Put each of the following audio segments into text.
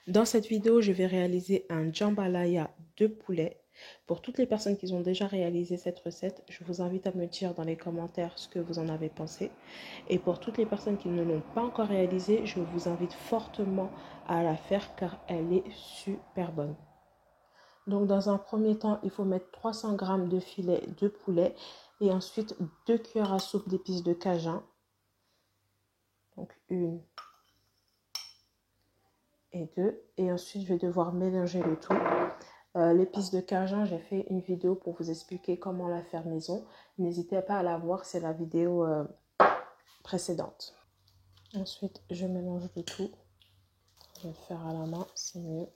Dans cette vidéo, je vais réaliser un jambalaya de poulet. Pour toutes les personnes qui ont déjà réalisé cette recette, je vous invite à me dire dans les commentaires ce que vous en avez pensé. Et pour toutes les personnes qui ne l'ont pas encore réalisé, je vous invite fortement à la faire car elle est super bonne. Donc dans un premier temps, il faut mettre 300 g de filet de poulet et ensuite 2 cuillères à soupe d'épices de Cajun. Donc une et deux. Et ensuite, je vais devoir mélanger le tout. L'épice de Cajun, j'ai fait une vidéo pour vous expliquer comment la faire maison. N'hésitez pas à la voir, c'est la vidéo précédente. Ensuite, je mélange le tout. Je vais le faire à la main, c'est mieux.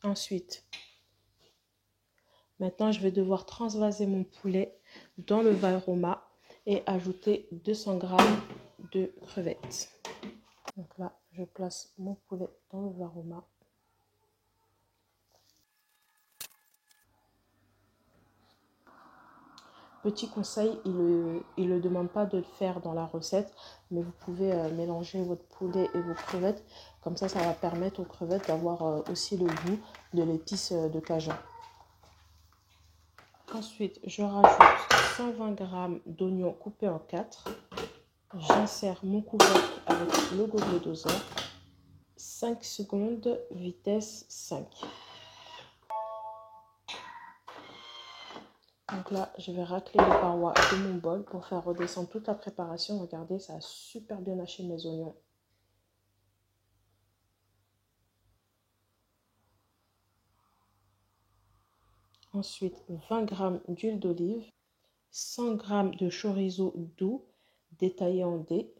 Ensuite, maintenant, je vais devoir transvaser mon poulet dans le Varoma et ajouter 200 g de crevettes. Donc là, je place mon poulet dans le Varoma. Petit conseil, il ne demande pas de le faire dans la recette, mais vous pouvez mélanger votre poulet et vos crevettes. Comme ça va permettre aux crevettes d'avoir aussi le goût de l'épice de Cajun. Ensuite, je rajoute 120 g d'oignons coupés en 4. J'insère mon couvercle avec le gobelet doseur. 5 secondes, vitesse 5. Donc là, je vais racler les parois de mon bol pour faire redescendre toute la préparation. Regardez, ça a super bien haché mes oignons. Ensuite, 20 g d'huile d'olive, 100 g de chorizo doux détaillé en dés,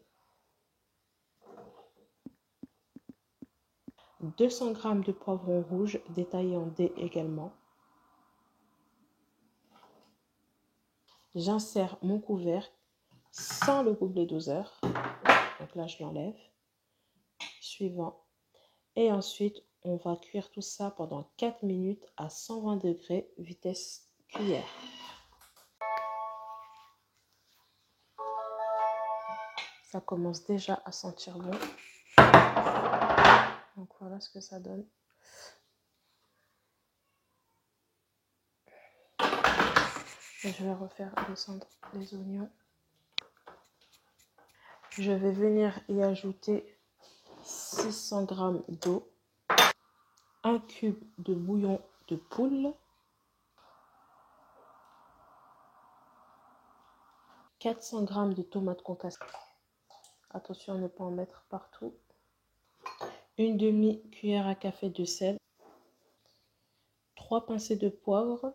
200 g de poivron rouge détaillé en dés également. J'insère mon couvercle sans le gobelet doseur. Donc là, je l'enlève. Suivant. Et ensuite, on va cuire tout ça pendant 4 minutes à 120 degrés, vitesse cuillère. Ça commence déjà à sentir bon. Donc voilà ce que ça donne. Et je vais refaire descendre les oignons. Je vais venir y ajouter 600 g d'eau, 1 cube de bouillon de poule, 400 g de tomates concassées. Attention à ne pas en mettre partout. Une demi-cuillère à café de sel, 3 pincées de poivre.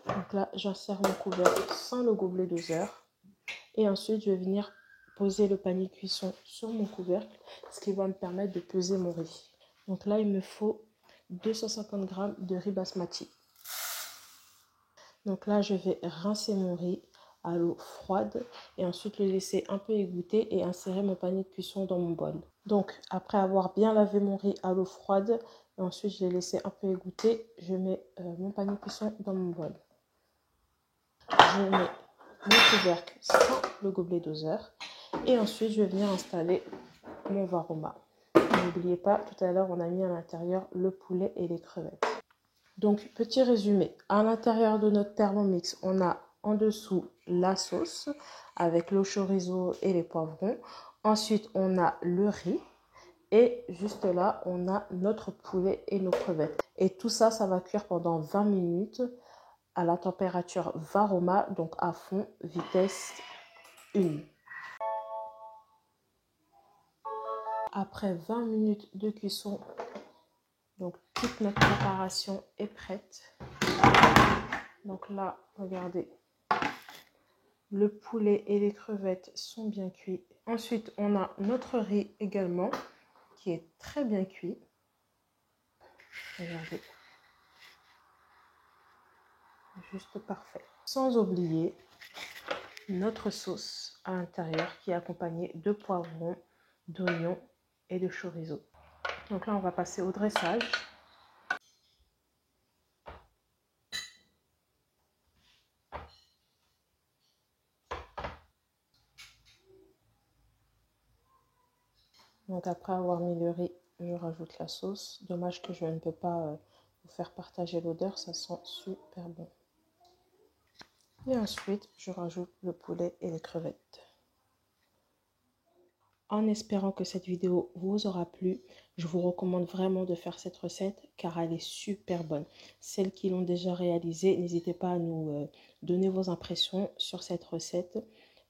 Donc là, j'insère mon couvercle sans le gobelet doseur. Et ensuite, je vais venir poser le panier cuisson sur mon couvercle, ce qui va me permettre de peser mon riz. Donc là, il me faut 250 g de riz basmati. Donc là, je vais rincer mon riz à l'eau froide et ensuite le laisser un peu égoutter et insérer mon panier de cuisson dans mon bol. Donc, après avoir bien lavé mon riz à l'eau froide et ensuite je l'ai laissé un peu égoutter, je mets mon panier de cuisson dans mon bol. Je mets mon couvercle sans le gobelet doseur et ensuite je vais venir installer mon Varoma. N'oubliez pas, tout à l'heure on a mis à l'intérieur le poulet et les crevettes. Donc petit résumé, à l'intérieur de notre Thermomix, on a en dessous la sauce avec le chorizo et les poivrons. Ensuite on a le riz et juste là on a notre poulet et nos crevettes. Et tout ça, ça va cuire pendant 20 minutes à la température Varoma, donc à fond, vitesse 1. Après 20 minutes de cuisson, donc toute notre préparation est prête. Donc là, regardez, le poulet et les crevettes sont bien cuits. Ensuite, on a notre riz également qui est très bien cuit. Regardez, juste parfait. Sans oublier notre sauce à l'intérieur qui est accompagnée de poivrons, d'oignons et de chorizo. Donc là, on va passer au dressage. Donc après avoir mis le riz, je rajoute la sauce. Dommage que je ne peux pas vous faire partager l'odeur, ça sent super bon. Et ensuite, je rajoute le poulet et les crevettes. En espérant que cette vidéo vous aura plu, je vous recommande vraiment de faire cette recette car elle est super bonne. Celles qui l'ont déjà réalisée, n'hésitez pas à nous donner vos impressions sur cette recette.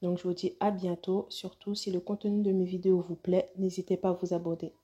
Donc je vous dis à bientôt. Surtout si le contenu de mes vidéos vous plaît, n'hésitez pas à vous abonner.